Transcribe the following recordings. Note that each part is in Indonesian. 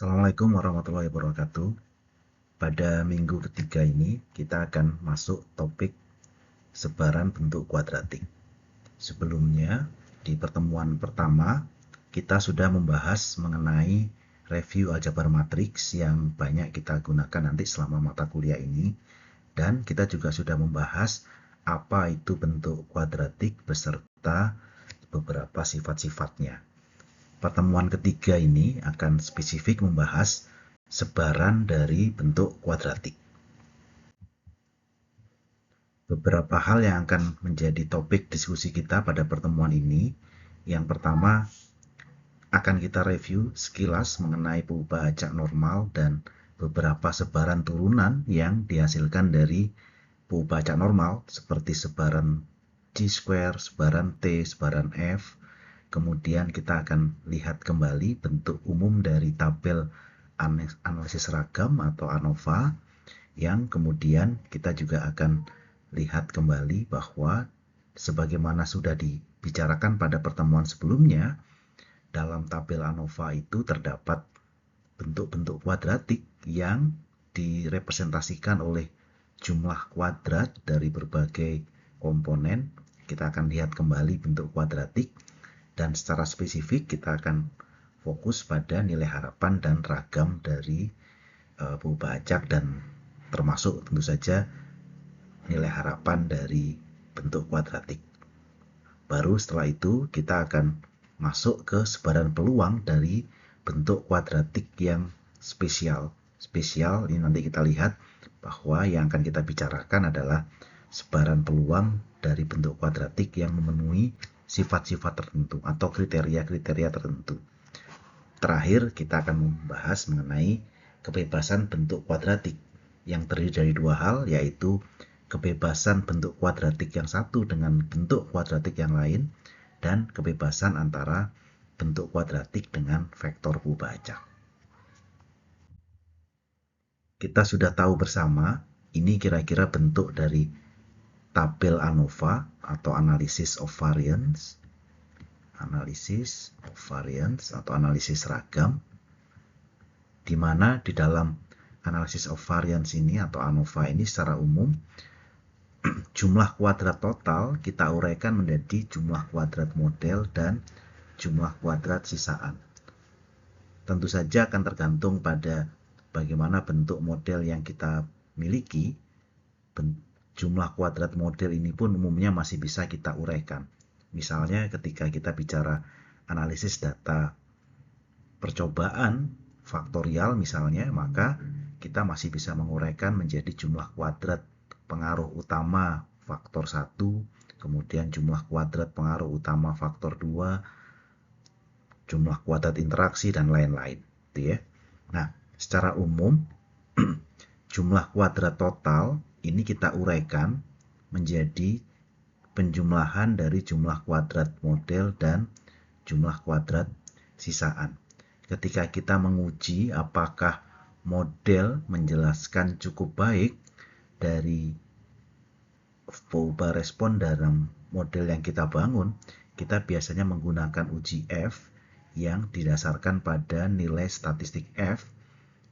Assalamualaikum warahmatullahi wabarakatuh. Pada minggu ketiga ini kita akan masuk topik sebaran bentuk kuadratik. Sebelumnya, di pertemuan pertama kita sudah membahas mengenai review aljabar matriks yang banyak kita gunakan nanti selama mata kuliah ini, dan kita juga sudah membahas apa itu bentuk kuadratik beserta beberapa sifat-sifatnya. Pertemuan ketiga ini akan spesifik membahas sebaran dari bentuk kuadratik. Beberapa hal yang akan menjadi topik diskusi kita pada pertemuan ini. Yang pertama, akan kita review sekilas mengenai perubahan acak normal dan beberapa sebaran turunan yang dihasilkan dari perubahan acak normal, seperti sebaran G-square, sebaran T, sebaran F. Kemudian kita akan lihat kembali bentuk umum dari tabel analisis ragam atau ANOVA, yang kemudian kita juga akan lihat kembali bahwa sebagaimana sudah dibicarakan pada pertemuan sebelumnya, dalam tabel ANOVA itu terdapat bentuk-bentuk kuadratik yang direpresentasikan oleh jumlah kuadrat dari berbagai komponen. Kita akan lihat kembali bentuk kuadratik, dan secara spesifik kita akan fokus pada nilai harapan dan ragam dari perubahan acak, dan termasuk tentu saja nilai harapan dari bentuk kuadratik. Baru setelah itu kita akan masuk ke sebaran peluang dari bentuk kuadratik yang spesial. Spesial ini nanti kita lihat bahwa yang akan kita bicarakan adalah sebaran peluang dari bentuk kuadratik yang memenuhi sifat-sifat tertentu atau kriteria-kriteria tertentu. Terakhir, kita akan membahas mengenai kebebasan bentuk kuadratik yang terdiri dari dua hal, yaitu kebebasan bentuk kuadratik yang satu dengan bentuk kuadratik yang lain, dan kebebasan antara bentuk kuadratik dengan vektor perubahan acak. Kita sudah tahu bersama, ini kira-kira bentuk dari tabel ANOVA atau Analysis of Variance. Atau analisis ragam, di mana di dalam Analysis of Variance ini atau ANOVA ini secara umum jumlah kuadrat total kita uraikan menjadi jumlah kuadrat model dan jumlah kuadrat sisaan. Tentu saja akan tergantung pada bagaimana bentuk model yang kita miliki. Jumlah kuadrat model ini pun umumnya masih bisa kita uraikan. Misalnya ketika kita bicara analisis data percobaan faktorial misalnya, maka kita masih bisa menguraikan menjadi jumlah kuadrat pengaruh utama faktor 1, kemudian jumlah kuadrat pengaruh utama faktor 2, jumlah kuadrat interaksi, dan lain-lain. Nah, secara umum jumlah kuadrat total ini kita uraikan menjadi penjumlahan dari jumlah kuadrat model dan jumlah kuadrat sisaan. Ketika kita menguji apakah model menjelaskan cukup baik dari perubahan respon dalam model yang kita bangun, kita biasanya menggunakan uji F yang didasarkan pada nilai statistik F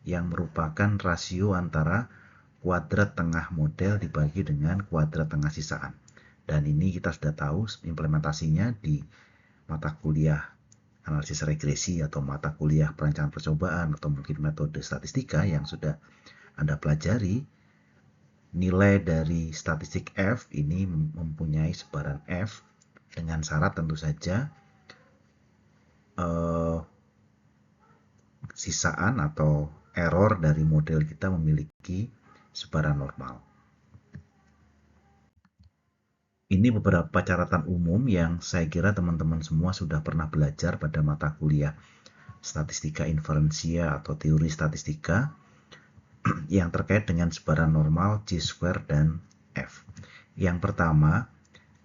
yang merupakan rasio antara kuadrat tengah model dibagi dengan kuadrat tengah sisaan. Dan ini kita sudah tahu implementasinya di mata kuliah analisis regresi atau mata kuliah perencanaan percobaan atau mungkin metode statistika yang sudah Anda pelajari. Nilai dari statistik F ini mempunyai sebaran F dengan syarat tentu saja sisaan atau error dari model kita memiliki sebaran normal. Ini beberapa catatan umum yang saya kira teman-teman semua sudah pernah belajar pada mata kuliah statistika inferensia atau teori statistika yang terkait dengan sebaran normal, G-square, dan F. Yang pertama,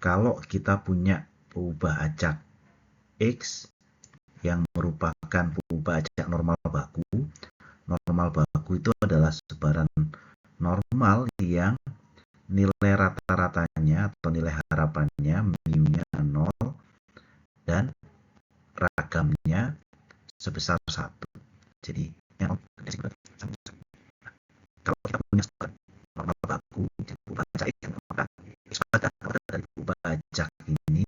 kalau kita punya perubahan acak X yang merupakan perubahan acak normal baku. Normal baku itu adalah sebaran normal yang nilai rata-ratanya atau nilai harapannya mu-nya 0 dan ragamnya sebesar 1. Jadi yang kalau kita punya sebaran normal baku jadi perubahan acak X, maka X kuadrat dari perubahan acak ini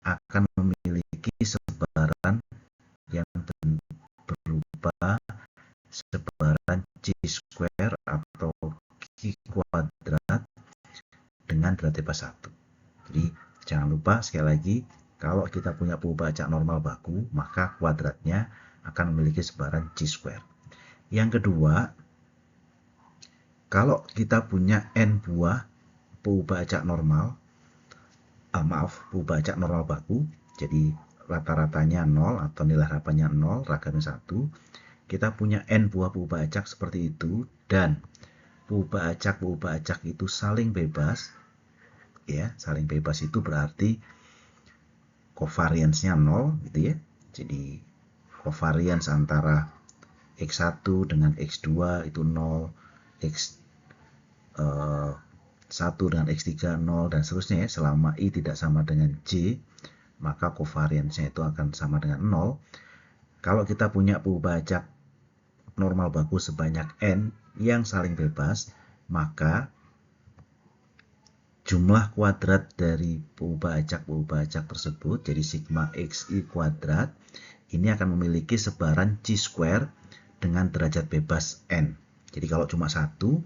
akan memiliki sebaran yang berupa sebaran C square atau Q kuadrat dengan derajat bebas 1. Jadi jangan lupa sekali lagi, kalau kita punya perubahan acak normal baku, maka kuadratnya akan memiliki sebaran C square. Yang kedua, kalau kita punya N buah perubahan acak normal, perubahan acak normal baku, jadi rata-ratanya 0 atau nilai harapannya 0, ragamnya 1, kita punya N buah perubahan acak seperti itu, dan perubahan acak itu saling bebas, ya, saling bebas itu berarti covariance-nya 0 gitu ya. Jadi covariance antara X1 dengan X2 itu 0, X1 dengan X3 0 dan seterusnya ya. Selama I tidak sama dengan J, maka covariance-nya itu akan sama dengan 0. Kalau kita punya perubahan acak normal baku sebanyak N yang saling bebas, maka jumlah kuadrat dari perubahan acak tersebut, jadi sigma xi kuadrat, ini akan memiliki sebaran C square dengan derajat bebas N. Jadi kalau cuma satu,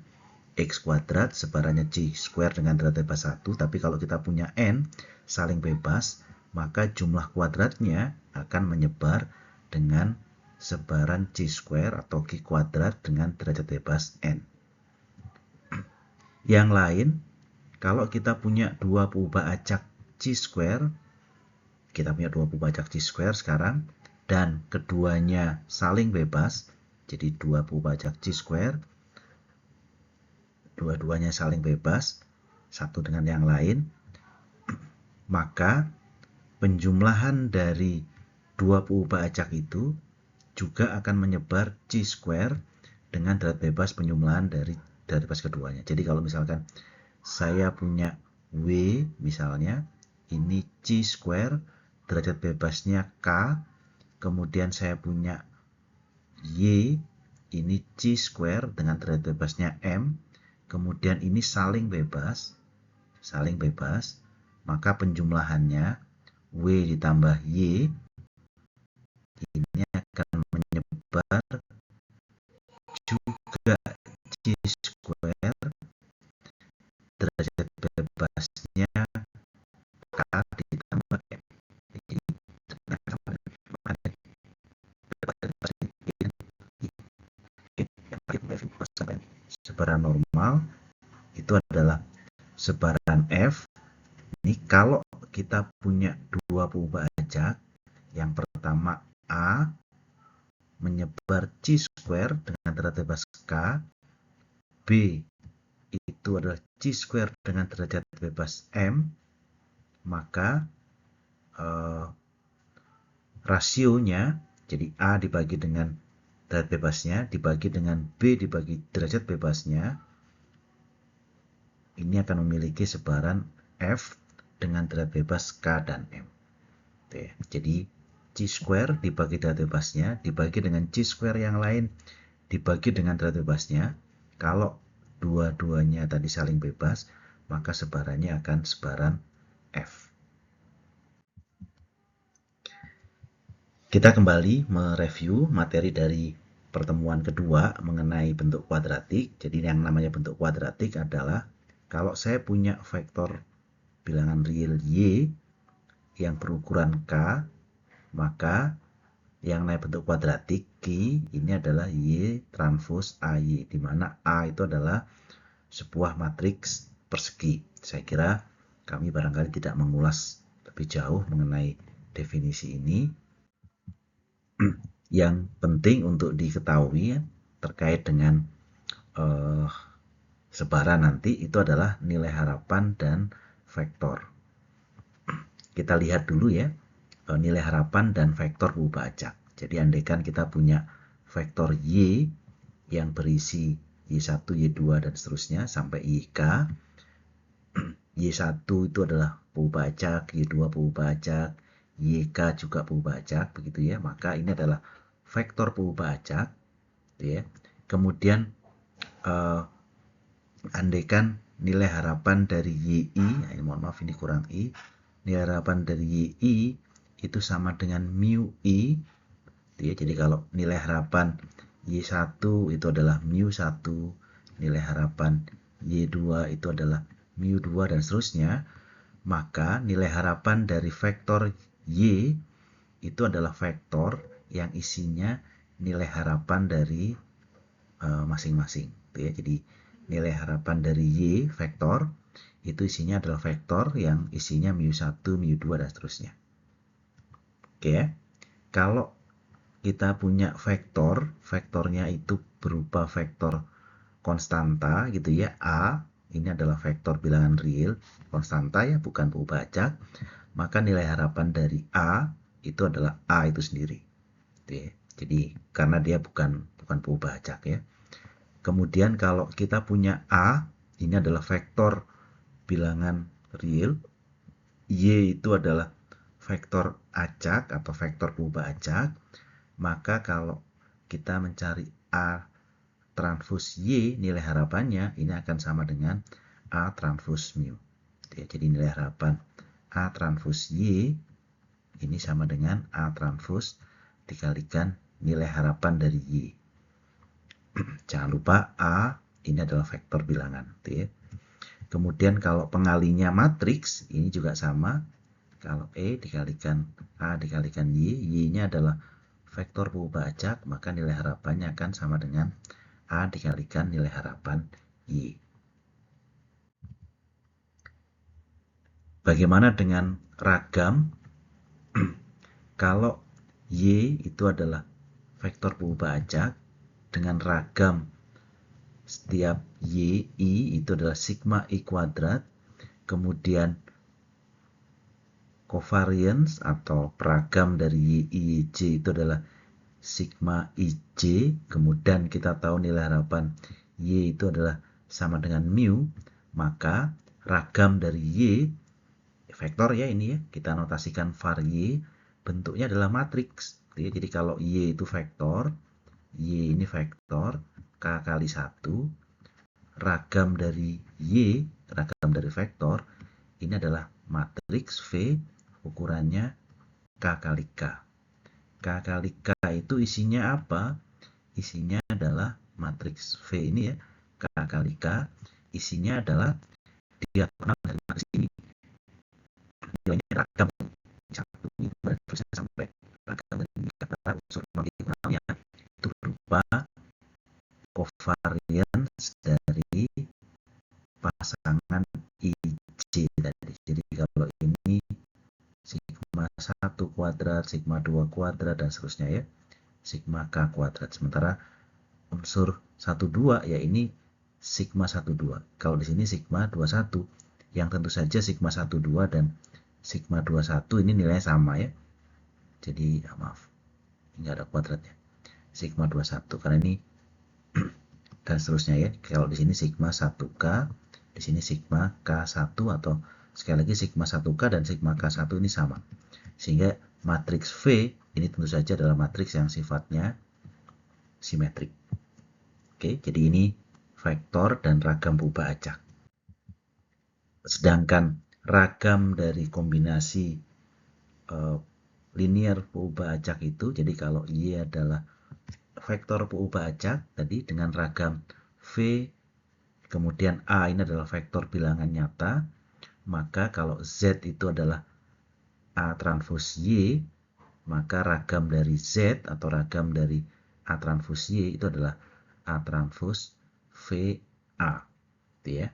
X kuadrat sebarannya C square dengan derajat bebas 1, tapi kalau kita punya N saling bebas, maka jumlah kuadratnya akan menyebar dengan sebaran C square atau Q kuadrat dengan derajat bebas N. Yang lain, kalau kita punya dua perubahan acak C square, kita punya dua perubahan acak C square sekarang, dan keduanya saling bebas, jadi dua perubahan acak C square, dua-duanya saling bebas, satu dengan yang lain, maka penjumlahan dari dua perubahan acak itu juga akan menyebar C square dengan derajat bebas penjumlahan dari derajat bebas keduanya. Jadi kalau misalkan saya punya W misalnya, ini C square, derajat bebasnya K, kemudian saya punya Y, ini C square dengan derajat bebasnya M, kemudian ini saling bebas, maka penjumlahannya W ditambah Y ini akan menyebar juga C square, derajat bebasnya K ditambah M. Jadi sebaran normal itu adalah sebaran F. Ini kalau kita punya dua perubahan acak, yang pertama A menyebar C square dengan derajat bebas K, B itu adalah C square dengan derajat bebas M, maka rasionya, jadi A dibagi dengan derajat bebasnya, dibagi dengan B dibagi derajat bebasnya, ini akan memiliki sebaran F dengan derajat bebas K dan M. Jadi C square dibagi derajat bebasnya, dibagi dengan C square yang lain, dibagi dengan derajat bebasnya. Kalau dua-duanya tadi saling bebas, maka sebarannya akan sebaran F. Kita kembali mereview materi dari pertemuan kedua mengenai bentuk kuadratik. Jadi yang namanya bentuk kuadratik adalah kalau saya punya vektor bilangan real Y yang berukuran K, maka yang namanya bentuk kuadratik Q ini adalah Y transpose AY, di mana A itu adalah sebuah matriks persegi. Saya kira kami barangkali tidak mengulas lebih jauh mengenai definisi ini. Yang penting untuk diketahui terkait dengan sebaran nanti itu adalah nilai harapan dan vektor. Kita lihat dulu ya nilai harapan dan vektor perubahan acak. Jadi andaikan kita punya vektor Y yang berisi Y1, Y2 dan seterusnya sampai YK. Y1 itu adalah perubahan acak, Y2 perubahan acak, YK juga perubahan acak, begitu ya. Maka ini adalah vektor perubahan acak gitu ya. Kemudian andaikan nilai harapan dari YI, mohon maaf ini kurang I, nilai harapan dari YI itu sama dengan mu I, gitu ya. Jadi kalau nilai harapan Y1 itu adalah mu1, nilai harapan Y2 itu adalah mu2 dan seterusnya, maka nilai harapan dari vektor Y itu adalah vektor yang isinya nilai harapan dari masing-masing, gitu ya. Jadi nilai harapan dari Y vektor itu isinya adalah vektor yang isinya mu1, mu2 dan seterusnya. Oke ya. Kalau kita punya vektor, vektornya itu berupa vektor konstanta gitu ya, A, ini adalah vektor bilangan real, konstanta ya, bukan berubah acak, maka nilai harapan dari A itu adalah A itu sendiri. Gitu ya. Jadi karena dia bukan berubah acak ya. Kemudian kalau kita punya A, ini adalah vektor bilangan real, Y itu adalah vektor acak atau vektor berubah acak, maka kalau kita mencari A transpos Y, nilai harapannya ini akan sama dengan A transpos mu. Jadi nilai harapan A transpos Y ini sama dengan A transpos dikalikan nilai harapan dari Y. Jangan lupa A ini adalah vektor bilangan. Kemudian kalau pengalinya matriks ini juga sama. Kalau E dikalikan A dikalikan Y, Y-nya adalah vektor berubah acak, maka nilai harapannya akan sama dengan A dikalikan nilai harapan Y. Bagaimana dengan ragam? Kalau Y itu adalah vektor berubah acak, dengan ragam setiap Y, I itu adalah sigma I kuadrat, kemudian covariance atau peragam dari Y, J itu adalah sigma IJ, kemudian kita tahu nilai harapan Y itu adalah sama dengan mu, maka ragam dari Y, vektor ya ini ya, kita notasikan var Y, bentuknya adalah matriks. Jadi kalau Y itu vektor, Y ini vektor, K kali 1, ragam dari Y, ragam dari vektor, ini adalah matriks V, ukurannya K kali K. K kali K itu isinya apa? Isinya adalah matriks V ini ya, K kali K, isinya adalah diagonal dari matriks ini. Nilainya ragam 1, 2, terus sampai ragam dari kata unsur diagonalnya itu berupa covariance dari pasangan IJ tadi. Jadi kalau ini sigma 1 kuadrat, sigma 2 kuadrat, dan seterusnya ya, sigma K kuadrat. Sementara unsur 12 ya ini sigma 12. Kalau di sini sigma 21, yang tentu saja sigma 12 dan sigma 21 ini nilainya sama ya. Jadi maaf, ini nggak ada kuadratnya. Sigma 21 karena ini dan seterusnya ya. Kalau di sini sigma 1K, di sini sigma K1 atau sekali lagi sigma 1K dan sigma K1 ini sama. Sehingga matriks V ini tentu saja adalah matriks yang sifatnya simetrik. Oke, jadi ini vektor dan ragam berubah acak. Sedangkan ragam dari kombinasi linear berubah acak itu, jadi kalau Y adalah vektor berubah acak tadi dengan ragam V, kemudian A ini adalah vektor bilangan nyata, maka kalau Z itu adalah A transpos Y, maka ragam dari Z atau ragam dari A transpos Y itu adalah A transpos VA, gitu ya.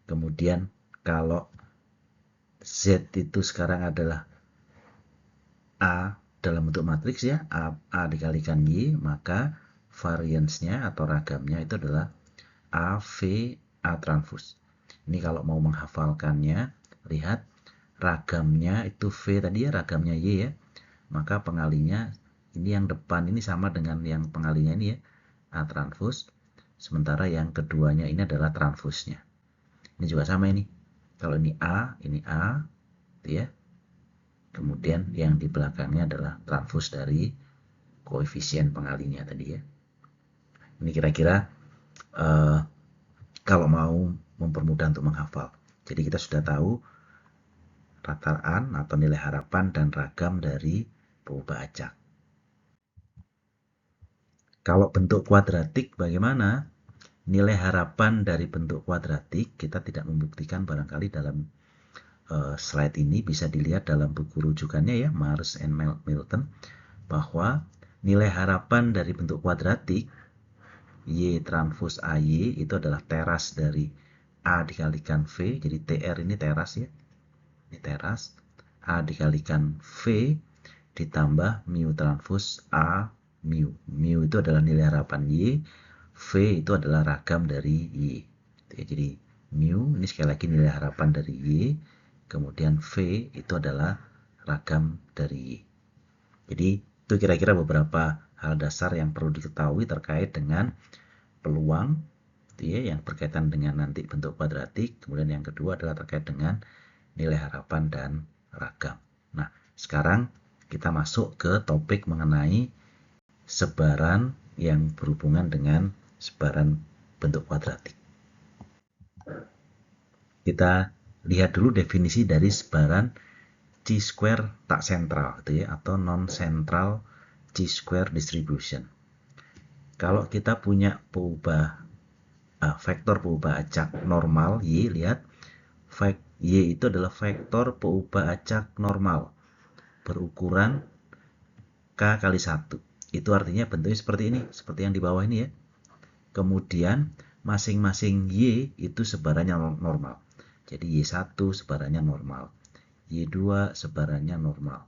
Kemudian kalau Z itu sekarang adalah A dalam bentuk matriks ya, A dikalikan Y, maka variance-nya atau ragamnya itu adalah AV A transpos. Ini kalau mau menghafalkannya, lihat ragamnya itu V tadi ya, ragamnya Y ya, maka pengalinya ini yang depan ini sama dengan yang pengalinya ini ya, A transpos, sementara yang keduanya ini adalah transposnya. Ini juga sama ini, kalau ini A gitu ya, kemudian yang di belakangnya adalah transpos dari koefisien pengalinya tadi ya. Ini kira-kira kalau mau mempermudah untuk menghafal. Jadi kita sudah tahu rataan atau nilai harapan dan ragam dari peubah acak. Kalau bentuk kuadratik bagaimana? Nilai harapan dari bentuk kuadratik kita tidak membuktikan barangkali dalam slide ini, bisa dilihat dalam buku rujukannya ya, Mars and Milton, bahwa nilai harapan dari bentuk kuadratik Y transpos AY itu adalah teras dari A dikalikan V, jadi TR ini teras ya, ini teras, A dikalikan V ditambah mu transpos A mu. Mu itu adalah nilai harapan Y, V itu adalah ragam dari Y. Jadi mu ini sekali lagi nilai harapan dari Y, kemudian V itu adalah ragam dari Y. Jadi itu kira-kira beberapa hal dasar yang perlu diketahui terkait dengan peluang ya, yang berkaitan dengan nanti bentuk kuadratik. Kemudian yang kedua adalah terkait dengan nilai harapan dan ragam. Nah, sekarang kita masuk ke topik mengenai sebaran yang berhubungan dengan sebaran bentuk kuadratik. Kita lihat dulu definisi dari sebaran chi-square tak sentral gitu ya, atau non-central chi-square distribution. Kalau kita punya vektor peubah acak normal Y, lihat Y itu adalah vektor peubah acak normal berukuran K kali 1. Itu artinya bentuknya seperti ini, seperti yang di bawah ini ya. Kemudian masing-masing Y itu sebarannya normal. Jadi Y1 sebarannya normal, Y2 sebarannya normal,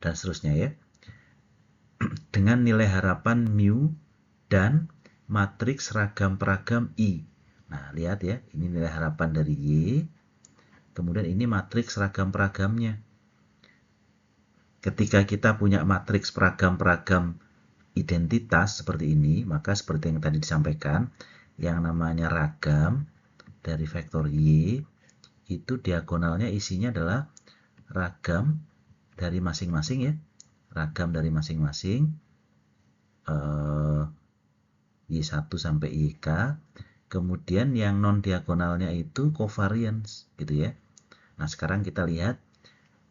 dan seterusnya ya. Dengan nilai harapan mu dan matriks ragam peragam I. Nah, lihat ya, ini nilai harapan dari Y, kemudian ini matriks ragam peragamnya. Ketika kita punya matriks peragam-peragam identitas seperti ini, maka seperti yang tadi disampaikan, yang namanya ragam dari vektor Y, itu diagonalnya isinya adalah ragam dari masing-masing ya, ragam dari masing-masing Y1 sampai YK. Kemudian yang non diagonalnya itu covariance gitu ya. Nah, sekarang kita lihat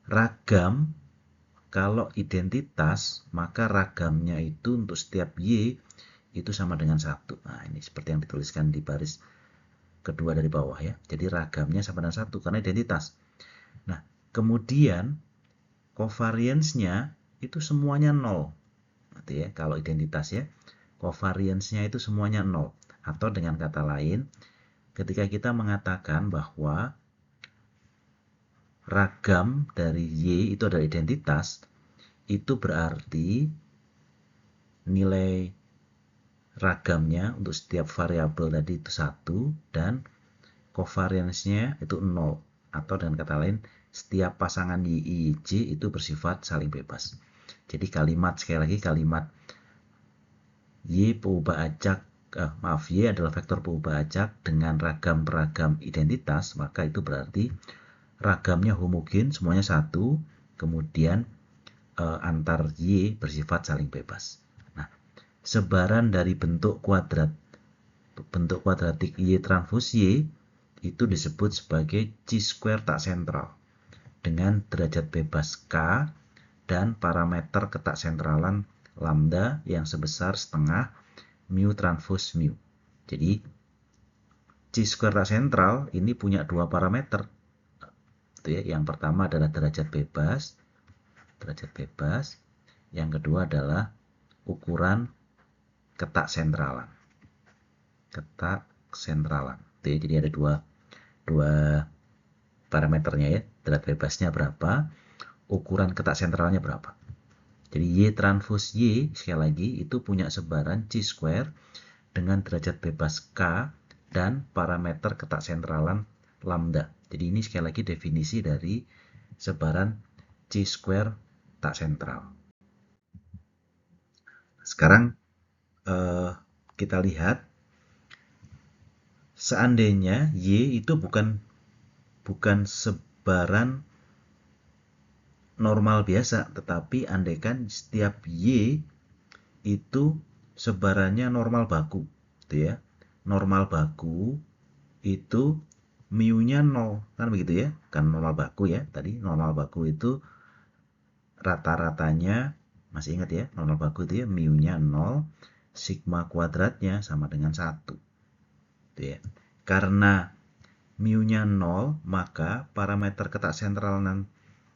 ragam. Kalau identitas, maka ragamnya itu untuk setiap Y itu sama dengan 1. Nah, ini seperti yang dituliskan di baris kedua dari bawah ya. Jadi ragamnya sama dengan 1 karena identitas. Nah, kemudian covariance-nya itu semuanya 0. Nanti ya, kalau identitas ya, covariance-nya itu semuanya 0. Atau dengan kata lain, ketika kita mengatakan bahwa ragam dari Y itu adalah identitas, itu berarti nilai ragamnya untuk setiap variabel tadi itu 1 dan covariance-nya itu 0. Atau dengan kata lain, setiap pasangan Y, I, J itu bersifat saling bebas. Jadi kalimat, sekali lagi kalimat Y peubah acak, Y adalah vektor peubah acak dengan ragam peragam identitas, maka itu berarti ragamnya homogen, semuanya 1, kemudian antar Y bersifat saling bebas. Nah, sebaran dari bentuk kuadratik Y transpos Y itu disebut sebagai chi-square tak sentral dengan derajat bebas K dan parameter ketak sentralan lambda yang sebesar setengah mu transpos mu. Jadi chi-square tak sentral ini punya dua parameter. Yang pertama adalah derajat bebas. Yang kedua adalah ukuran ketak sentralan. Jadi ada dua parameternya ya. Derajat bebasnya berapa, ukuran ketak sentralnya berapa. Jadi Y transpos Y sekali lagi itu punya sebaran chi-square dengan derajat bebas K dan parameter ketak sentralan lambda. Jadi ini sekali lagi definisi dari sebaran chi-square tak sentral. Sekarang kita lihat, seandainya Y itu bukan sebaran normal biasa, tetapi andaikan setiap Y itu sebarannya normal baku. gitu ya. Normal baku itu mu-nya 0, kan begitu ya. Kan normal baku ya, tadi normal baku itu rata-ratanya, masih ingat ya, normal baku itu ya mu-nya 0, sigma kuadratnya sama dengan 1. Gitu ya. Karena mu-nya 0, maka parameter ketak sentral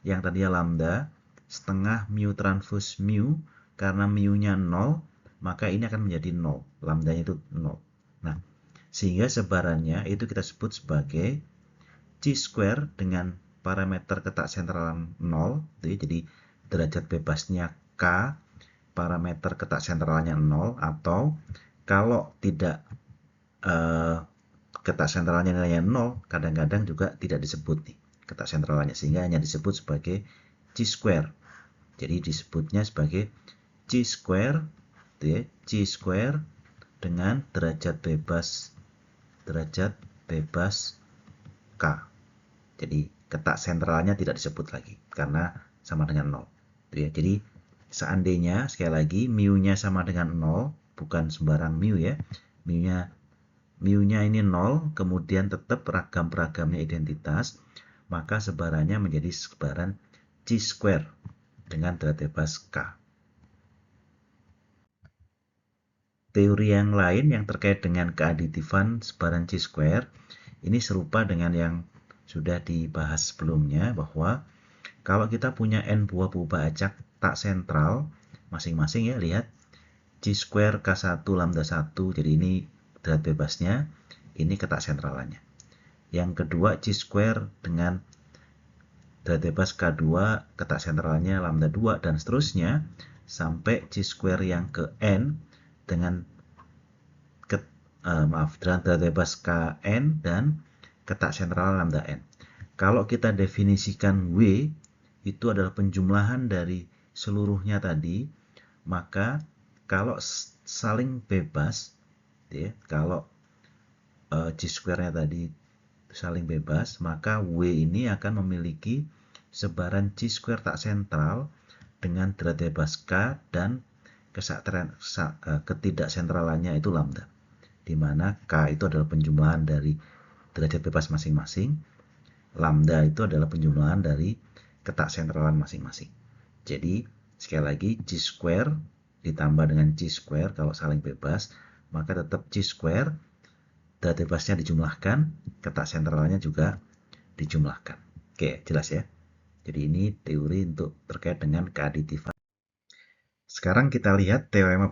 yang tadinya lambda setengah mu transpose mu, karena mu-nya 0, maka ini akan menjadi 0. Lambdanya itu 0. Nah, sehingga sebarannya itu kita sebut sebagai chi-square dengan parameter ketak sentral 0. Jadi derajat bebasnya K, parameter ketak sentralnya 0, atau kalau tidak ketak sentralnya nilainya 0, kadang-kadang juga tidak disebut nih ketak sentralnya, sehingga hanya disebut sebagai chi-square. Jadi disebutnya sebagai chi-square, chi-square dengan derajat bebas K. Jadi ketak sentralnya tidak disebut lagi karena sama dengan 0. Jadi seandainya sekali lagi mu-nya sama dengan 0, bukan sembarang mu ya. Mu-nya ini 0, kemudian tetap ragam-ragamnya identitas, maka sebarannya menjadi sebaran chi-square dengan derajat bebas K. Teori yang lain yang terkait dengan keaditifan sebaran chi-square ini serupa dengan yang sudah dibahas sebelumnya, bahwa kalau kita punya n buah perubahan acak tak sentral masing-masing ya, lihat chi-square K1 lambda 1, jadi ini derajat bebasnya, ini ketak sentralannya. Yang kedua chi-square dengan derajat bebas K2, ketak sentralnya lambda 2, dan seterusnya sampai chi-square yang ke n dengan derajat bebas Kn dan ketak sentral lambda n. Kalau kita definisikan W itu adalah penjumlahan dari seluruhnya tadi, maka kalau saling bebas, ya, kalau chi-square-nya tadi saling bebas, maka W ini akan memiliki sebaran chi-square tak sentral dengan derajat bebas K dan ketidaksentralannya itu lambda, di mana K itu adalah penjumlahan dari derajat bebas masing-masing, lambda itu adalah penjumlahan dari ketak sentralan masing-masing. Jadi sekali lagi chi-square ditambah dengan chi-square kalau saling bebas, maka tetap chi-square, derajat bebasnya dijumlahkan, ketak sentralnya juga dijumlahkan. Oke, jelas ya. Jadi ini teori untuk terkait dengan keaditifan. Sekarang kita lihat teorema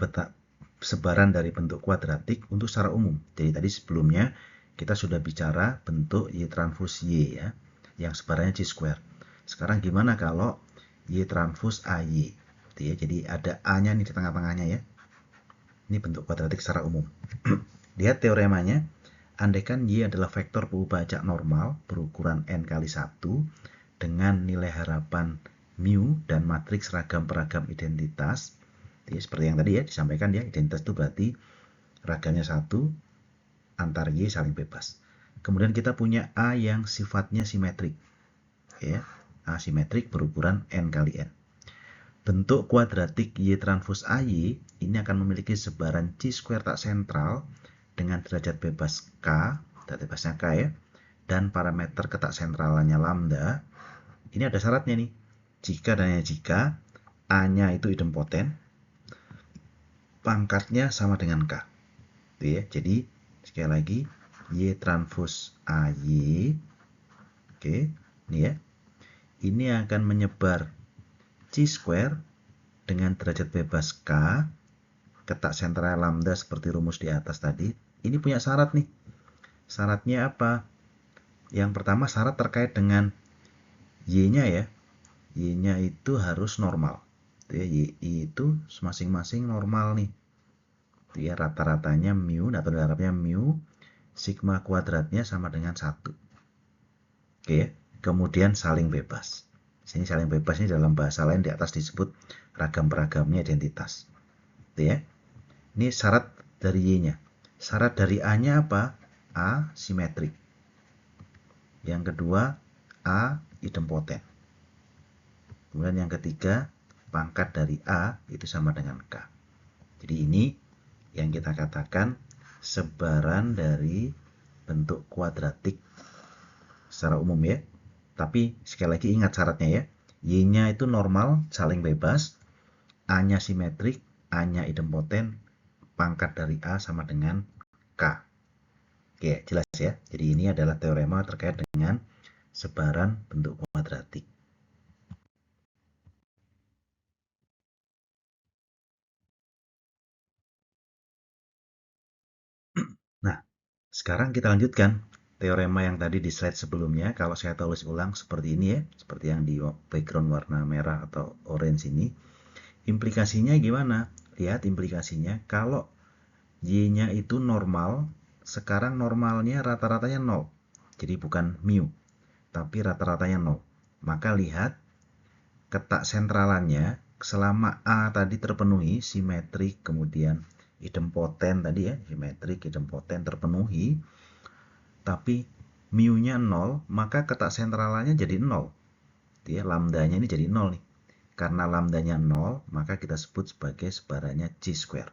sebaran dari bentuk kuadratik untuk secara umum. Jadi tadi sebelumnya kita sudah bicara bentuk Y transpose Y ya, yang sebarannya chi-square. Sekarang gimana kalau Y transpose AY? Jadi ada A-nya nih di tengah-tengahnya ya. Ini bentuk kuadratik secara umum. Lihat teoremanya. Andaikan Y adalah vektor perubahan acak normal berukuran n kali 1 dengan nilai harapan mu dan matriks ragam peragam identitas. Jadi seperti yang tadi ya disampaikan ya, identitas itu berarti ragamnya 1 antar Y saling bebas. Kemudian kita punya A yang sifatnya simetrik. Ya, A simetrik berukuran n kali n. Bentuk kuadratik Y transpose AY ini akan memiliki sebaran chi-square tak sentral dengan derajat bebas K, derajat bebasnya K ya, dan parameter ketak sentralannya lambda. Ini ada syaratnya nih. Jika dan hanya jika A-nya itu idempoten, pangkatnya sama dengan K. Ya. Jadi sekali lagi Y transpose AY. Oke, ini ya. Ini akan menyebar chi-square dengan derajat bebas K, ketak sentral lambda seperti rumus di atas tadi. Ini punya syarat nih. Syaratnya apa? Yang pertama syarat terkait dengan Y-nya ya. Y-nya itu harus normal. Y itu masing-masing normal nih. Ya, rata-ratanya mu atau darabnya mu, sigma kuadratnya sama dengan 1. Oke ya. Kemudian saling bebas. Sini saling bebas ini dalam bahasa lain di atas disebut ragam-peragamnya identitas. Ya. Ini syarat dari Y-nya. Syarat dari A-nya apa? A simetrik. Yang kedua, A idempoten. Kemudian yang ketiga, pangkat dari A itu sama dengan K. Jadi ini yang kita katakan sebaran dari bentuk kuadratik secara umum ya. Tapi sekali lagi ingat syaratnya ya. Y-nya itu normal, saling bebas, A-nya simetrik, A-nya idempoten, pangkat dari A sama dengan K. Oke, jelas ya. Jadi ini adalah teorema terkait dengan sebaran bentuk kuadratik. Nah, sekarang kita lanjutkan teorema yang tadi di slide sebelumnya. Kalau saya tulis ulang seperti ini ya, seperti yang di background warna merah atau orange ini. Implikasinya gimana? Lihat implikasinya, kalau Y-nya itu normal, sekarang normalnya rata-ratanya 0. Jadi bukan mu, tapi rata-ratanya 0. Maka lihat ketak sentralannya selama A tadi terpenuhi, simetrik, kemudian idempoten tadi ya, simetrik, idempoten terpenuhi, tapi mu-nya 0, maka ketak sentralannya jadi 0. Ya, lambdanya ini jadi 0 nih. Karena lambdanya 0, maka kita sebut sebagai sebarannya C-square.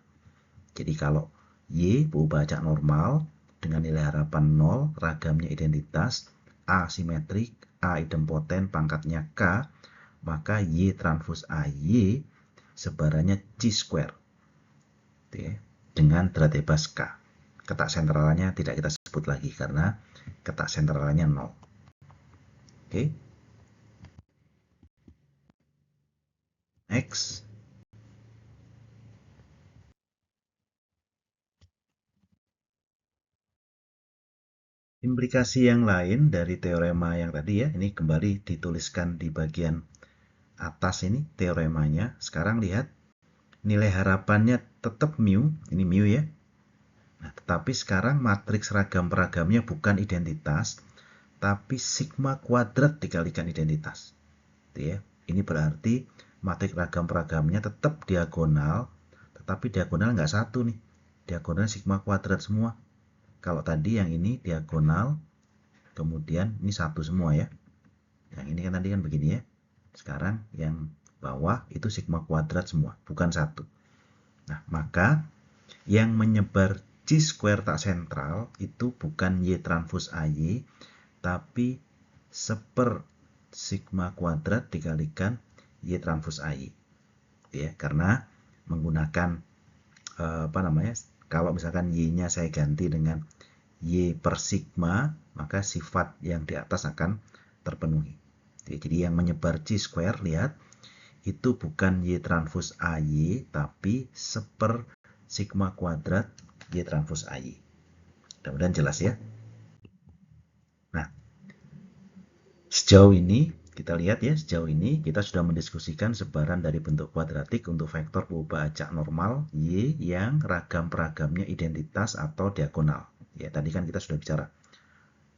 Jadi kalau Y berubah acak normal dengan nilai harapan 0, ragamnya identitas, A simetrik, A idempoten, pangkatnya K, maka Y transpos AY sebarannya C-square. Dengan derajat bebas K. Ketak sentralnya tidak kita sebut lagi karena ketak sentralnya 0. Oke. Next. Implikasi yang lain dari teorema yang tadi ya, ini kembali dituliskan di bagian atas ini teoremanya. Sekarang lihat nilai harapannya tetap mu, ini mu ya. Nah, tetapi sekarang matriks ragam-peragamnya bukan identitas, tapi sigma kuadrat dikalikan identitas. Ya. Ini berarti matriks ragam-peragamnya tetap diagonal, tetapi diagonal nggak satu nih. Diagonal sigma kuadrat semua. Kalau tadi yang ini diagonal, kemudian ini satu semua ya. Yang ini kan tadi kan begini ya. Sekarang yang bawah itu sigma kuadrat semua, bukan satu. Nah, maka yang menyebar C-square tak sentral itu bukan Y transpos AY, tapi seper sigma kuadrat dikalikan Y transpos AY. Ya, karena menggunakan apa namanya? Kalau misalkan Y-nya saya ganti dengan Y per sigma, maka sifat yang di atas akan terpenuhi. Jadi yang menyebar C-square, lihat, itu bukan Y transpos AY, tapi seper sigma kuadrat Y transpos AY. Mudah-mudahan jelas ya. Nah, sejauh ini, kita lihat ya, sejauh ini kita sudah mendiskusikan sebaran dari bentuk kuadratik untuk vektor berubah acak normal Y yang ragam-peragamnya identitas atau diagonal. Ya, tadi kan kita sudah bicara.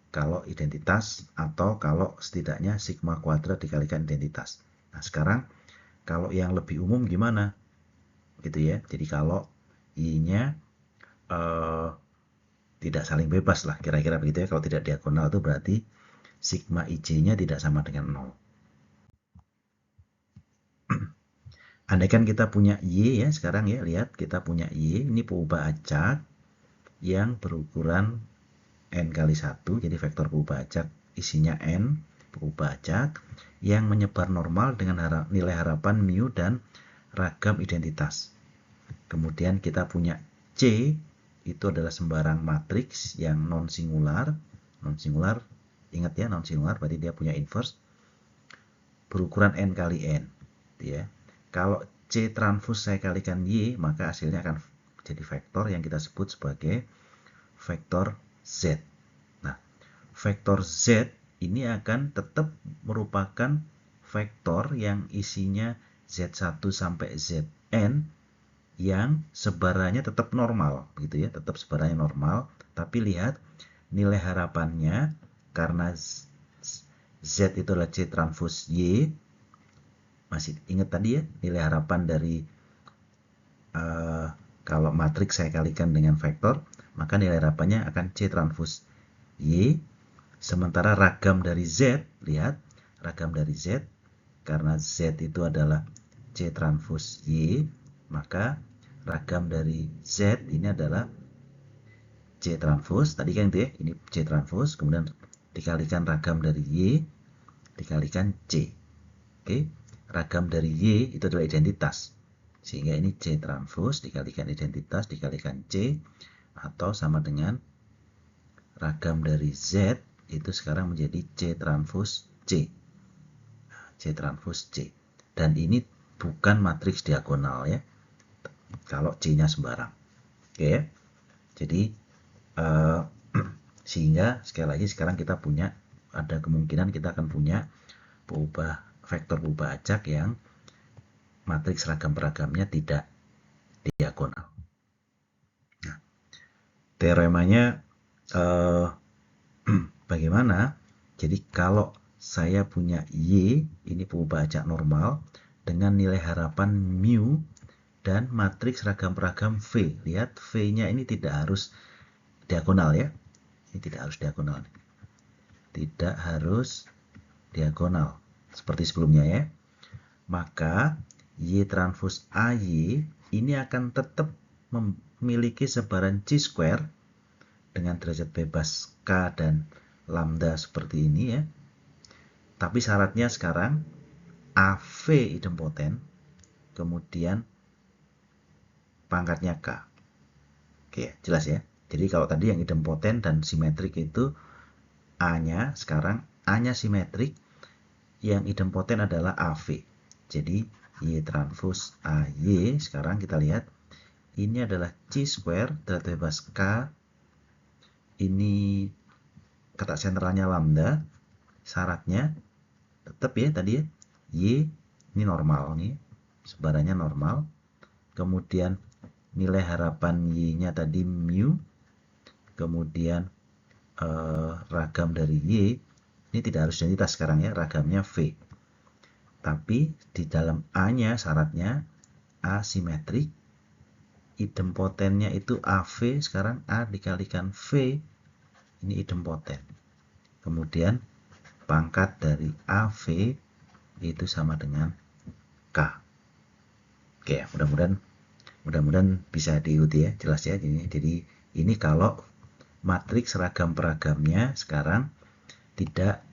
Kalau identitas atau kalau setidaknya sigma kuadrat dikalikan identitas. Nah, sekarang kalau yang lebih umum gimana? Gitu ya. Jadi kalau Y-nya tidak saling bebas lah, kira-kira begitu ya. Kalau tidak diagonal itu berarti sigma IJ-nya tidak sama dengan 0. Andaikan kita punya Y ya, sekarang ya, lihat kita punya Y, ini pengubah acak yang berukuran N kali 1, jadi vektor pengubah acak isinya N, pengubah acak, yang menyebar normal dengan nilai harapan mu dan ragam identitas. Kemudian kita punya C, itu adalah sembarang matriks yang non-singular. Non-singular, ingat ya, non-singular berarti dia punya inverse berukuran N kali N. Ya. Kalau C transpos saya kalikan Y, maka hasilnya akan jadi vektor yang kita sebut sebagai vektor Z. Nah, vektor Z ini akan tetap merupakan vektor yang isinya Z1 sampai Zn yang sebarannya tetap normal, gitu ya, tetap sebarannya normal. Tapi lihat nilai harapannya karena Z itu adalah C transpos Y, masih ingat tadi ya nilai harapan dari kalau matriks saya kalikan dengan vektor, maka nilai harapannya akan C transpos Y. Sementara ragam dari Z, lihat ragam dari Z, karena Z itu adalah C transpos Y, maka ragam dari Z ini adalah C transpose, tadi kan itu ya, ini C transpose, kemudian dikalikan ragam dari Y, dikalikan C. Oke, ragam dari Y itu adalah identitas. Sehingga ini C transpose dikalikan identitas, dikalikan C, atau sama dengan ragam dari Z, itu sekarang menjadi C transpose C. C transpose C. Dan ini bukan matriks diagonal ya, kalau C-nya sembarang. Oke ya. Jadi sehingga sekali lagi sekarang kita punya, ada kemungkinan kita akan punya vektor peubah acak yang matriks ragam peragamnya tidak diagonal. Nah, teoremanya bagaimana? Jadi kalau saya punya Y, ini peubah acak normal dengan nilai harapan mu dan matriks ragam peragam V. Lihat V-nya ini tidak harus diagonal ya. Ini tidak harus diagonal. Tidak harus diagonal seperti sebelumnya ya. Maka Y transpose AY ini akan tetap memiliki sebaran C square dengan derajat bebas K dan lambda seperti ini ya. Tapi syaratnya sekarang AV idempoten, kemudian pangkatnya K. Oke, jelas ya. Jadi kalau tadi yang idempoten dan simetrik itu A-nya, sekarang A-nya simetrik, yang idempoten adalah AV. Jadi Y transpose AY, sekarang kita lihat, ini adalah C square, derajat bebas K, ini kata sentralnya lambda, syaratnya tetap ya tadi ya, Y ini normal nih, sebarannya normal, kemudian nilai harapan Y-nya tadi mu, kemudian ragam dari Y, ini tidak harus identitas sekarang ya, ragamnya V. Tapi di dalam A-nya syaratnya A simetrik, idempotennya itu AV, sekarang A dikalikan V, ini idempoten. Kemudian pangkat dari AV itu sama dengan K. Oke, mudah-mudahan bisa diikuti ya, jelas ya ini. Jadi ini kalau matriks ragam peragamnya sekarang tidak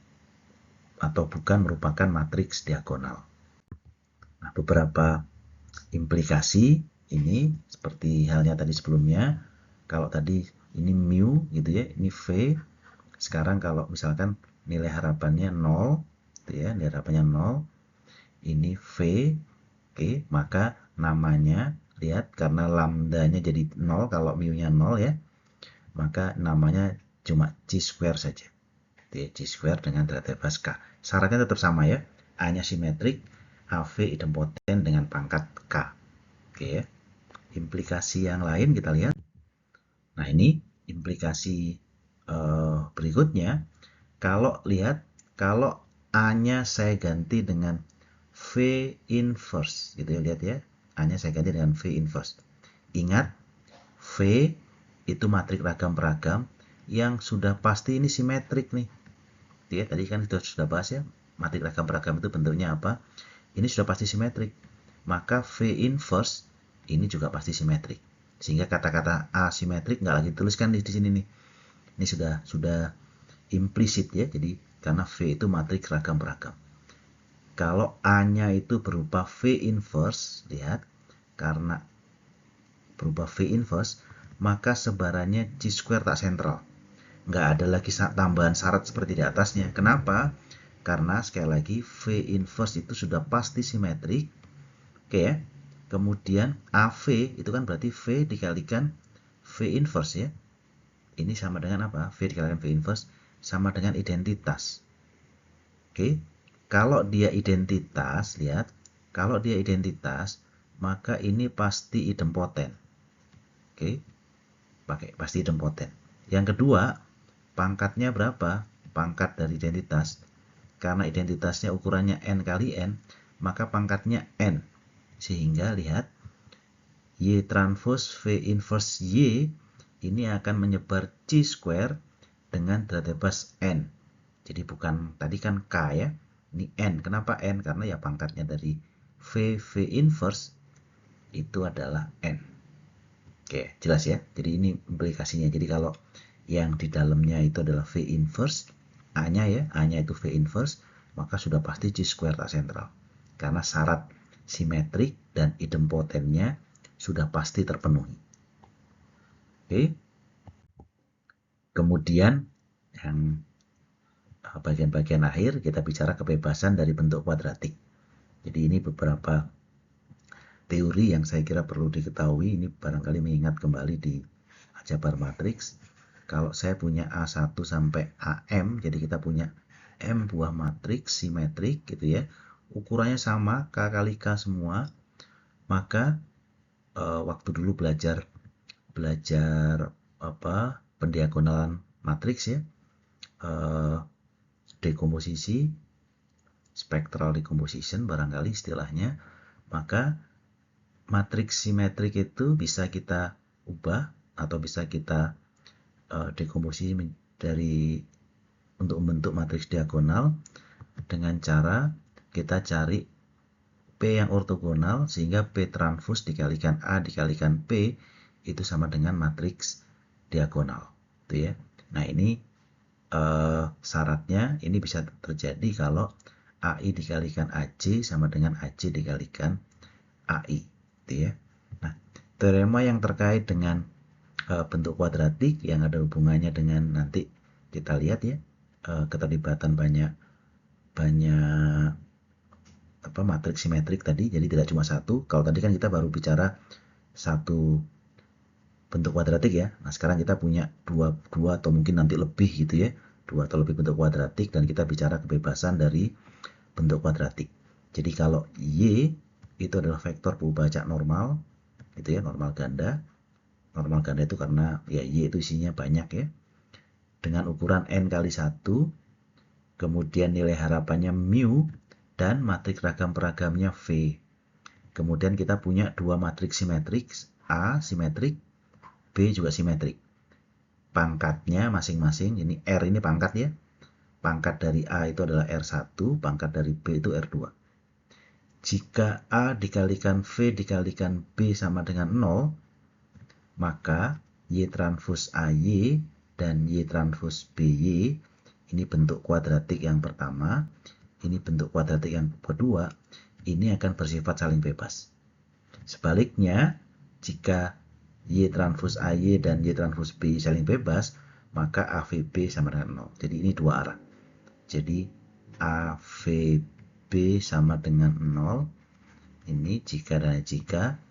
atau bukan merupakan matriks diagonal. Nah, beberapa implikasi ini seperti halnya tadi sebelumnya. Kalau tadi ini mu gitu ya, ini V. Sekarang kalau misalkan nilai harapannya 0 gitu ya, nilai harapannya 0, ini V. Oke, maka namanya lihat karena lambdanya jadi 0, kalau mu-nya 0 ya, maka namanya cuma C square saja. C square dengan derajat bebas K. Syaratnya tetap sama ya. A-nya simetrik, AV idempoten dengan pangkat K. Oke ya. Implikasi yang lain kita lihat. Nah ini implikasi berikutnya. Kalau lihat, kalau A-nya saya ganti dengan V inverse. Gitu ya, lihat ya. A-nya saya ganti dengan V inverse. Ingat, V itu matriks ragam peragam yang sudah pasti ini simetrik nih. Ya, tadi kan sudah bahas ya, matriks ragam peragam itu bentuknya apa. Ini sudah pasti simetrik, maka V inverse ini juga pasti simetrik. Sehingga kata-kata asimetrik nggak lagi dituliskan di sini nih. Ini sudah implisit ya, jadi karena V itu matriks ragam peragam. Kalau A-nya itu berupa V inverse, lihat, karena berupa V inverse, maka sebarannya C square tak sentral. Nggak ada lagi tambahan syarat seperti di atasnya. Kenapa? Karena sekali lagi V inverse itu sudah pasti simetrik. Oke ya. Kemudian AV itu kan berarti V dikalikan V inverse ya. Ini sama dengan apa? V dikalikan V inverse sama dengan identitas. Oke. Kalau dia identitas, lihat. Kalau dia identitas, maka ini pasti idempoten. Oke. Pasti idempoten. Yang kedua, pangkatnya berapa? Pangkat dari identitas. Karena identitasnya ukurannya N kali N, maka pangkatnya N. Sehingga lihat, Y transpose V inverse Y ini akan menyebar C square dengan derajat bebas N. Jadi bukan, tadi kan K ya, ini N. Kenapa N? Karena ya pangkatnya dari V inverse itu adalah N. Oke, jelas ya. Jadi ini implikasinya. Jadi kalau yang di dalamnya itu adalah V inverse, A-nya ya, A-nya itu V inverse, maka sudah pasti C square tak sentral. Karena syarat simetrik dan idempotennya sudah pasti terpenuhi. Oke. Kemudian yang bagian-bagian akhir kita bicara kebebasan dari bentuk kuadratik. Jadi ini beberapa teori yang saya kira perlu diketahui. Ini barangkali mengingat kembali di aljabar matriks. Kalau saya punya A1 sampai AM, jadi kita punya M buah matriks simetrik gitu ya. Ukurannya sama, K kali K semua. Maka waktu dulu belajar pendiagonalan matriks ya, dekomposisi, spectral decomposition barangkali istilahnya, maka matriks simetrik itu bisa kita ubah atau bisa kita dekomposisi untuk membentuk matriks diagonal dengan cara kita cari P yang ortogonal, sehingga P transpose dikalikan A dikalikan P itu sama dengan matriks diagonal, gitu ya. Nah ini syaratnya ini bisa terjadi kalau AI dikalikan AC sama dengan AC dikalikan AI, gitu ya. Nah, teorema yang terkait dengan bentuk kuadratik yang ada hubungannya dengan nanti kita lihat ya, keterlibatan banyak matriks simetrik tadi, jadi tidak cuma satu. Kalau tadi kan kita baru bicara satu bentuk kuadratik ya. Nah, sekarang kita punya dua atau mungkin nanti lebih gitu ya, dua atau lebih bentuk kuadratik, dan kita bicara kebebasan dari bentuk kuadratik. Jadi kalau Y itu adalah vektor perubahan normal gitu ya, normal ganda. Normal ganda itu karena ya Y itu isinya banyak ya, dengan ukuran N kali 1, kemudian nilai harapannya mu, dan matriks ragam peragamnya V. Kemudian kita punya dua matriks simetrik, A simetrik, B juga simetrik. Pangkatnya masing-masing, ini R ini pangkat ya. Pangkat dari A itu adalah R1, pangkat dari B itu R2. Jika A dikalikan V dikalikan B sama dengan 0, maka Y transpose AY dan Y transpose BY, ini bentuk kuadratik yang pertama, ini bentuk kuadratik yang kedua, ini akan bersifat saling bebas. Sebaliknya, jika Y transpose AY dan Y transpose BY saling bebas, maka AVB sama dengan 0. Jadi ini dua arah. Jadi AVB sama dengan 0. Ini jika dan jika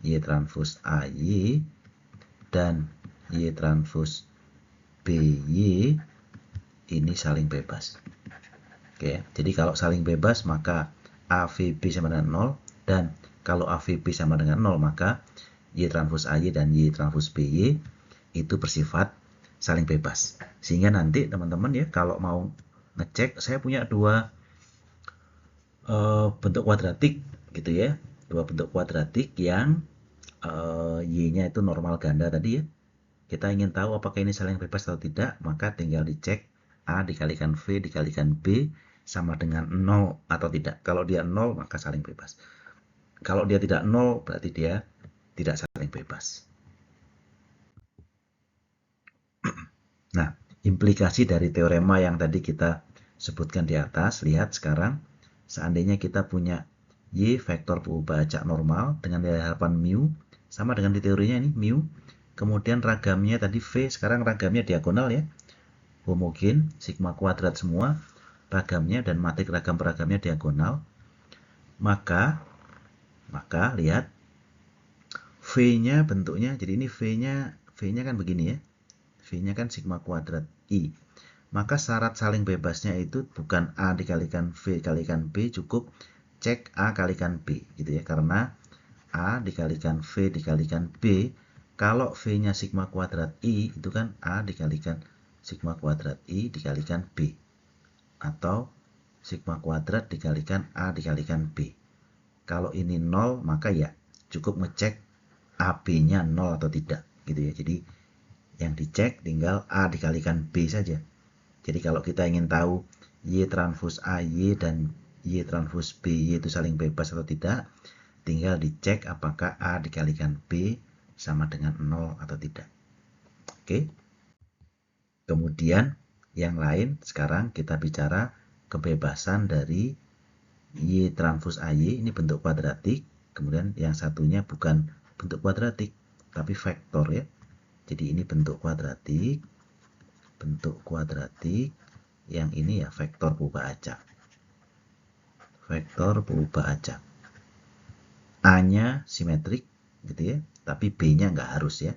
Y transpose AY dan Y transpose BY ini saling bebas. Oke, jadi kalau saling bebas maka AVB sama dengan 0, dan kalau AVB sama dengan 0 maka Y transpose AY dan Y transpose BY itu bersifat saling bebas. Sehingga nanti teman-teman ya kalau mau ngecek, saya punya dua bentuk kuadratik gitu ya, dua bentuk kuadratik yang Y-nya itu normal ganda tadi ya. Kita ingin tahu apakah ini saling bebas atau tidak, maka tinggal dicek A dikalikan V dikalikan B sama dengan 0 atau tidak. Kalau dia 0 maka saling bebas. Kalau dia tidak 0 berarti dia tidak saling bebas. Nah, implikasi dari teorema yang tadi kita sebutkan di atas, lihat sekarang, seandainya kita punya Y vektor perubahan acak normal dengan nilai harapan mu, sama dengan di teorinya ini, mu, kemudian ragamnya tadi V, sekarang ragamnya diagonal ya, homogen, sigma kuadrat semua, ragamnya dan matrik ragam peragamnya diagonal, maka lihat, V-nya bentuknya, jadi ini V-nya kan begini ya, V-nya kan sigma kuadrat I. Maka syarat saling bebasnya itu bukan A dikalikan V dikalikan B, cukup cek A kalikan B gitu ya. Karena A dikalikan V dikalikan B, kalau V-nya sigma kuadrat I itu kan A dikalikan sigma kuadrat I dikalikan B, atau sigma kuadrat dikalikan A dikalikan B. Kalau ini 0 maka ya cukup ngecek AB-nya 0 atau tidak gitu ya. Jadi yang dicek tinggal A dikalikan B saja. Jadi kalau kita ingin tahu Y transpose AY dan Y transpose BY itu saling bebas atau tidak, tinggal dicek apakah A dikalikan B sama dengan 0 atau tidak. Oke. Kemudian yang lain sekarang kita bicara kebebasan dari Y transpos AY, ini bentuk kuadratik. Kemudian yang satunya bukan bentuk kuadratik, tapi vektor ya. Jadi ini bentuk kuadratik, yang ini ya vektor berubah acak. Vektor berubah acak. A-nya simetrik gitu ya, tapi B-nya nggak harus ya.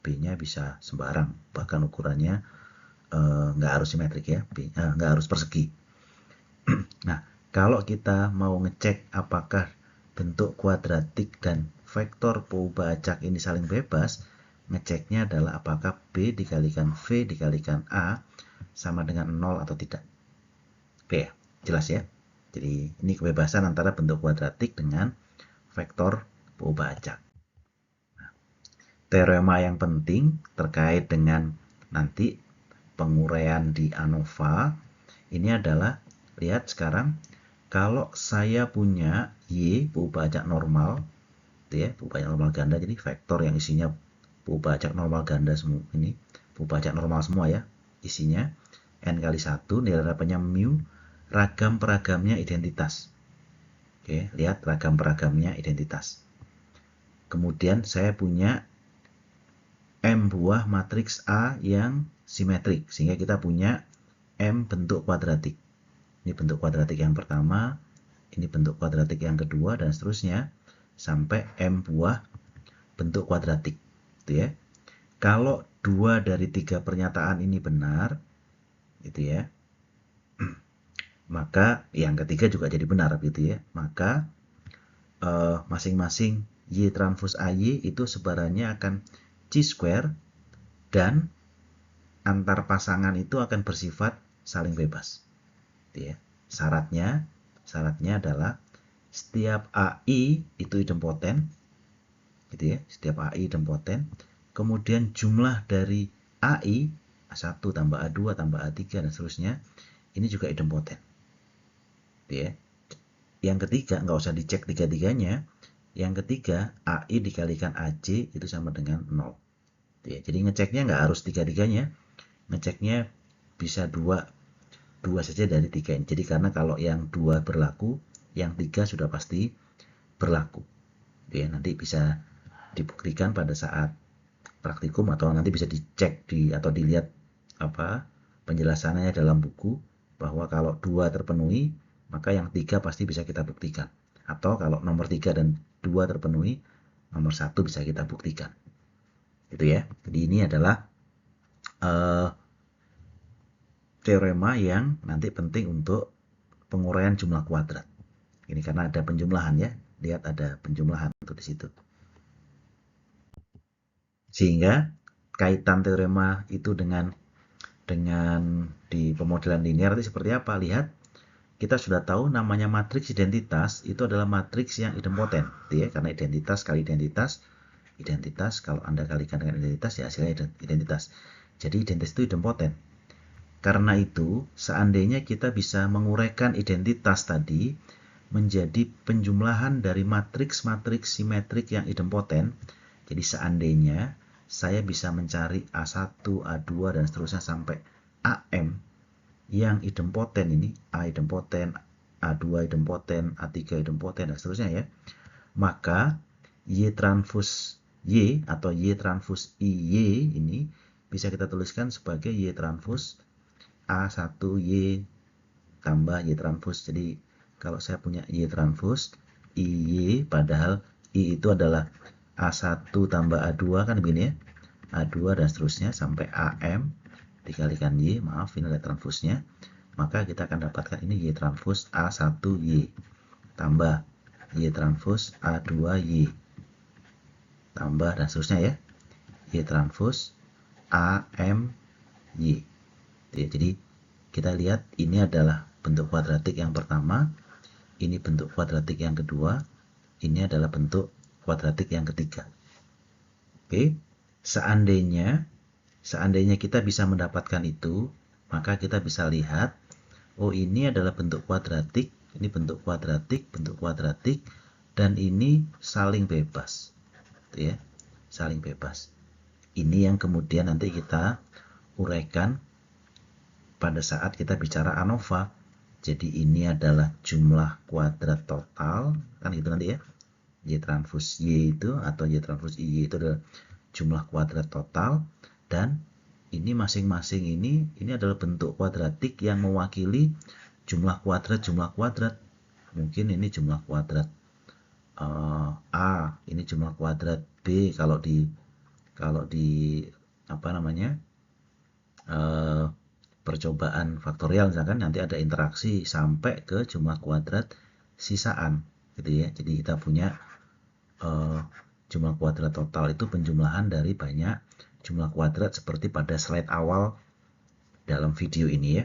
B-nya bisa sembarang, bahkan ukurannya nggak harus simetrik ya, nggak harus persegi. Nah, kalau kita mau ngecek apakah bentuk kuadratik dan vektor berubah acak ini saling bebas, ngeceknya adalah apakah B dikalikan V dikalikan A sama dengan 0 atau tidak. Oke ya, jelas ya. Jadi ini kebebasan antara bentuk kuadratik dengan vektor berubah acak. Teorema yang penting terkait dengan nanti penguraian di ANOVA ini adalah, lihat sekarang, kalau saya punya Y berubah acak normal, ya, berubah acak normal ganda, jadi vektor yang isinya berubah acak normal ganda semua ini, berubah acak normal semua ya, isinya n kali 1, nilai harapannya mu, ragam peragamnya identitas. Oke, lihat ragam peragamnya identitas. Kemudian saya punya M buah matriks A yang simetrik, sehingga kita punya M bentuk kuadratik. Ini bentuk kuadratik yang pertama, ini bentuk kuadratik yang kedua, dan seterusnya sampai M buah bentuk kuadratik. Gitu ya. Kalau 2 dari 3 pernyataan ini benar, gitu ya, maka yang ketiga juga jadi benar, gitu ya. Maka masing-masing Y transpos AY itu sebarannya akan C square, dan antar pasangan itu akan bersifat saling bebas. Gitu ya. Syaratnya adalah setiap AI itu idempoten, gitu ya. Setiap AI idempoten. Kemudian jumlah dari AI A1 tambah A2 tambah A3 dan seterusnya ini juga idempoten. Gitu ya. Yang ketiga, nggak usah dicek tiga-tiganya. Yang ketiga, AI dikalikan AC itu sama dengan 0. Ya, jadi ngeceknya nggak harus tiga-tiganya, ngeceknya bisa dua saja dari tiga ini. Jadi karena kalau yang 2 berlaku, yang 3 sudah pasti berlaku. Ya, nanti bisa dibuktikan pada saat praktikum atau nanti bisa dicek atau dilihat penjelasannya dalam buku, bahwa kalau 2 terpenuhi, maka yang 3 pasti bisa kita buktikan. Atau kalau nomor 3 dan 2 terpenuhi, nomor 1 bisa kita buktikan. Gitu ya. Jadi ini adalah teorema yang nanti penting untuk penguraian jumlah kuadrat. Ini karena ada penjumlahan ya. Lihat ada penjumlahan untuk di situ. Sehingga kaitan teorema itu dengan di pemodelan linear itu seperti apa? Lihat, kita sudah tahu namanya matriks identitas itu adalah matriks yang idempoten, ya, karena identitas kali identitas, kalau Anda kalikan dengan identitas ya hasilnya identitas. Jadi identitas itu idempoten. Karena itu, seandainya kita bisa menguraikan identitas tadi menjadi penjumlahan dari matriks-matriks simetrik yang idempoten, jadi seandainya saya bisa mencari A1, A2, dan seterusnya sampai AM yang idempoten ini, A idempoten, A2 idempoten, A3 idempoten, dan seterusnya ya, maka Y transpos Y atau Y transpos IY ini bisa kita tuliskan sebagai Y transpos A1Y tambah Y transpos. Jadi kalau saya punya Y transpos IY, padahal I itu adalah A1 tambah A2 kan begini ya, A2 dan seterusnya sampai AM dikalikan Y, maaf ini adalah transposnya, maka kita akan dapatkan ini Y transpos A1Y tambah Y transpos A2Y tambah dan seterusnya ya, Y transpos AMY. Jadi kita lihat ini adalah bentuk kuadratik yang pertama, ini bentuk kuadratik yang kedua, ini adalah bentuk kuadratik yang ketiga. Oke, seandainya kita bisa mendapatkan itu, maka kita bisa lihat, oh ini adalah bentuk kuadratik, ini bentuk kuadratik, dan ini saling bebas. Ya. saling bebas. Ini yang kemudian nanti kita uraikan pada saat kita bicara ANOVA. Jadi ini adalah jumlah kuadrat total, kan gitu nanti ya. Y transpos Y itu atau Y transpos Y itu adalah jumlah kuadrat total, dan ini masing-masing ini adalah bentuk kuadratik yang mewakili jumlah kuadrat. Mungkin ini jumlah kuadrat A, ini jumlah kuadrat B kalau di apa namanya percobaan faktorial misalkan nanti ada interaksi sampai ke jumlah kuadrat sisaan gitu ya. Jadi kita punya jumlah kuadrat total itu penjumlahan dari banyak jumlah kuadrat seperti pada slide awal dalam video ini ya.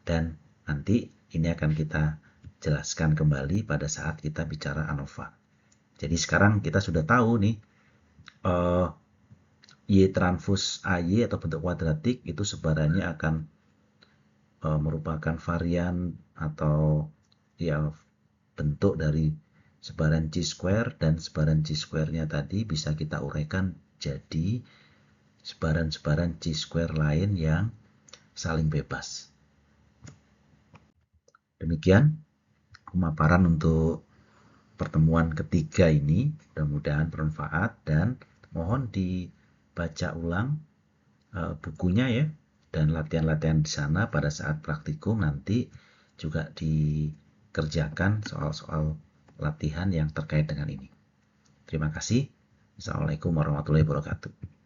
Dan nanti ini akan kita jelaskan kembali pada saat kita bicara ANOVA. Jadi sekarang kita sudah tahu nih Y transpos AY atau bentuk kuadratik itu sebarannya akan merupakan varian atau ya bentuk dari sebaran C square, dan sebaran C square-nya tadi bisa kita uraikan jadi sebaran-sebaran C square lain yang saling bebas. Demikian pemaparan untuk pertemuan ketiga ini, mudah-mudahan bermanfaat dan mohon dibaca ulang bukunya ya, dan latihan-latihan di sana pada saat praktikum nanti juga dikerjakan soal-soal latihan yang terkait dengan ini. Terima kasih. Assalamualaikum warahmatullahi wabarakatuh.